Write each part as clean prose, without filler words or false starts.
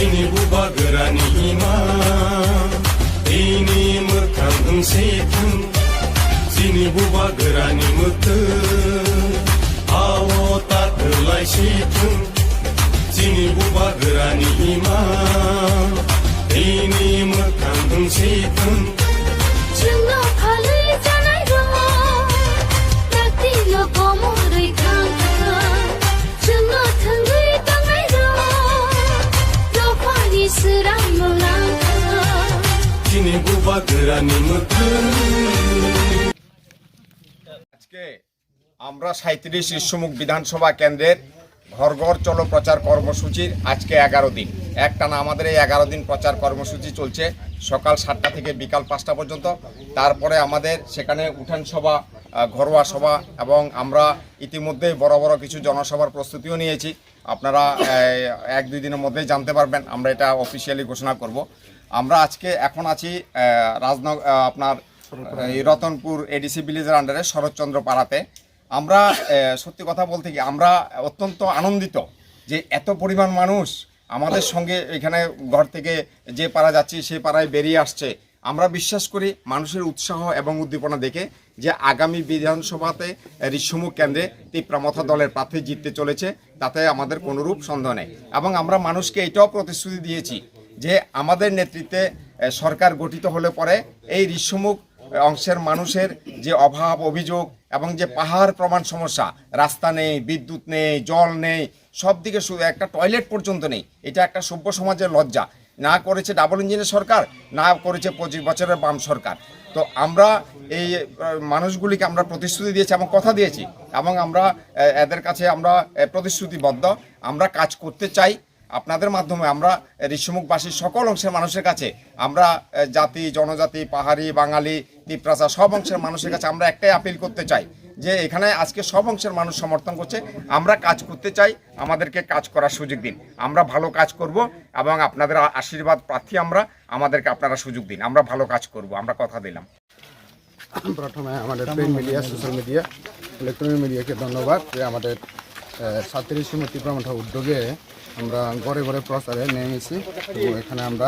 Sini buba gerani ima Ini mekang engsetung Sini buba gerani mete Awo tak gelai situng Sini buba gerani ima Ini mekang engsetung Cuma palai janai roma Takti lo komo rekang Cuma tengui tangai roma Ropani seram melangkah Sini buba gerani mete আজকে আমরা ৩৭ ঋষ্যমুখ বিধানসভা কেন্দ্রের ঘর ঘর চলো প্রচার কর্মসূচির আজকে ১১ দিন একটানা আমাদের এই ১১ দিন প্রচার কর্মসূচি চলছে সকাল ৭টা থেকে বিকাল ৫টা পর্যন্ত। তারপরে আমাদের সেখানে উঠান সভা, ঘরোয়া সভা এবং আমরা ইতিমধ্যে বড় বড় কিছু জনসভার প্রস্তুতিও নিয়েছি। আপনারা ১-২ দিনের মধ্যেই জানতে পারবেন, আমরা এটা অফিসিয়ালি ঘোষণা করব। আমরা আজকে এখন আছি আপনার রতনপুর এডিসি ভিলেজের আন্ডারে শরৎচন্দ্র পাড়াতে। আমরা সত্যি কথা বলতে কি আমরা অত্যন্ত আনন্দিত যে এত পরিমাণ মানুষ আমাদের সঙ্গে এখানে ঘর থেকে যে পাড়া যাচ্ছি সেই পাড়ায় বেরিয়ে আসছে। আমরা বিশ্বাস করি মানুষের উৎসাহ এবং উদ্দীপনা দেখে যে আগামী বিধানসভাতে ঋষ্যমুখ কেন্দ্রে তিপ্রামথা দলের প্রার্থী জিততে চলেছে তাতে আমাদের কোনোরূপ সন্দেহ নেই। এবং আমরা মানুষকে এটাও প্রতিশ্রুতি দিয়েছি যে আমাদের নেতৃত্বে সরকার গঠিত হলে পরে এই ঋষ্যমুখ অংশের মানুষের যে অভাব অভিযোগ এবং যে পাহাড় প্রমাণ সমস্যা, রাস্তা নেই, বিদ্যুৎ নেই, জল নেই, সব দিকে শুধু একটা টয়লেট পর্যন্ত নেই, এটা একটা সভ্য সমাজের লজ্জা। না করেছে ডাবল ইঞ্জিনের সরকার, না করেছে ২৫ বছরের বাম সরকার। তো আমরা এই মানুষগুলিকে আমরা প্রতিশ্রুতি দিয়েছি এবং কথা দিয়েছি এবং আমরা এদের কাছে আমরা প্রতিশ্রুতিবদ্ধ। আমরা কাজ করতে চাই আপনাদের মাধ্যমে। আমরা ঋষ্যমুখবাসীর সকল অংশের মানুষের কাছে, আমরা জাতি জনজাতি, পাহাড়ি, বাঙালি, তিপ্রাসা সব অংশের মানুষের কাছে আমরা একটাই আপিল করতে চাই যে এখানে আজকে সব অংশের মানুষ সমর্থন করছে, আমরা কাজ করতে চাই, আমাদেরকে কাজ করার সুযোগ দিন। আমরা ভালো কাজ করব এবং আপনাদের আশীর্বাদ প্রার্থী আমরা, আমাদেরকে আপনারা সুযোগ দিন, আমরা ভালো কাজ করব, আমরা কথা দিলাম। প্রথমে আমাদের print media, social media, electronic মিডিয়াকে ধন্যবাদ যে আমাদের ৩৭ তিপ্রামথা উদ্যোগে আমরা ঘরে ঘরে প্রচারে নেমেছি। এবং এখানে আমরা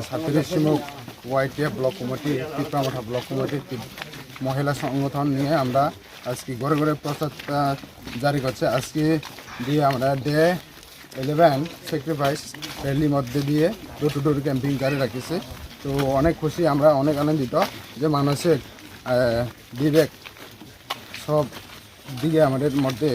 ৩৭ YTF block committee, Tipra Motha block কমিটির মহিলা সংগঠন নিয়ে আমরা আজকে ঘরে ঘরে প্রচার জারি করছে। আজকে দিয়ে আমরা ডে 11 স্যাক্রিফাইস র্যালির মধ্যে দিয়ে ডোর টু ডোর ক্যাম্পিং জারি রাখিছে। তো অনেক খুশি, আমরা অনেক আনন্দিত যে মানুষের বিবেক সব দিকে আমাদের মধ্যে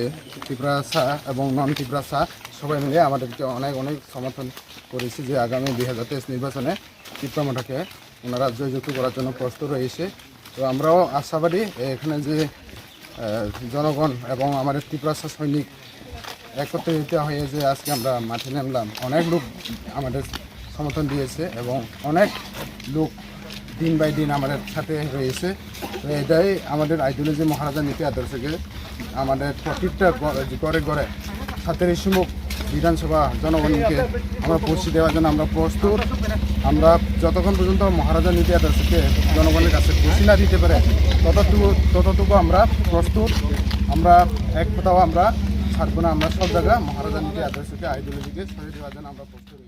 তিপ্রাসা এবং নন তিপ্রাসা সবাই মিলে আমাদেরকে অনেক অনেক সমর্থন করেছে যে আগামী ২০২৩ নির্বাচনে তিপ্রামথাকে ওনারা জয়যুক্ত করার জন্য প্রস্তুত রয়েছে। তো আমরাও আশাবাদী এখানে যে জনগণ এবং আমাদের তিপ্রাসা সৈনিক একত্রিত হয়ে যে আজকে আমরা মাঠে নামলাম, অনেক লোক আমাদের সমর্থন দিয়েছে এবং অনেক লোক দিন বাই দিন আমাদের সাথে রয়েছে। তো এটাই আমাদের আইডিওলজি মহারাজা নীতি আদর্শকে আমাদের প্রত্যেকটা ঘরে ঘরে ৩৭ বিধানসভা জনগণকে আমরা পৌঁছে দেওয়ার জন্য আমরা প্রস্তুত। আমরা যতক্ষণ পর্যন্ত মহারাজা নীতি আদর্শকে জনগণের কাছে পৌঁছে না দিতে পারে ততটুকু আমরা প্রস্তুত। আমরা এক কোথাও আমরা ছাড়বো না, আমরা সব জায়গায় মহারাজা নীতি আদর্শকে আইডিওলজিকে ছড়িয়ে দেওয়ার জন্য আমরা প্রস্তুত।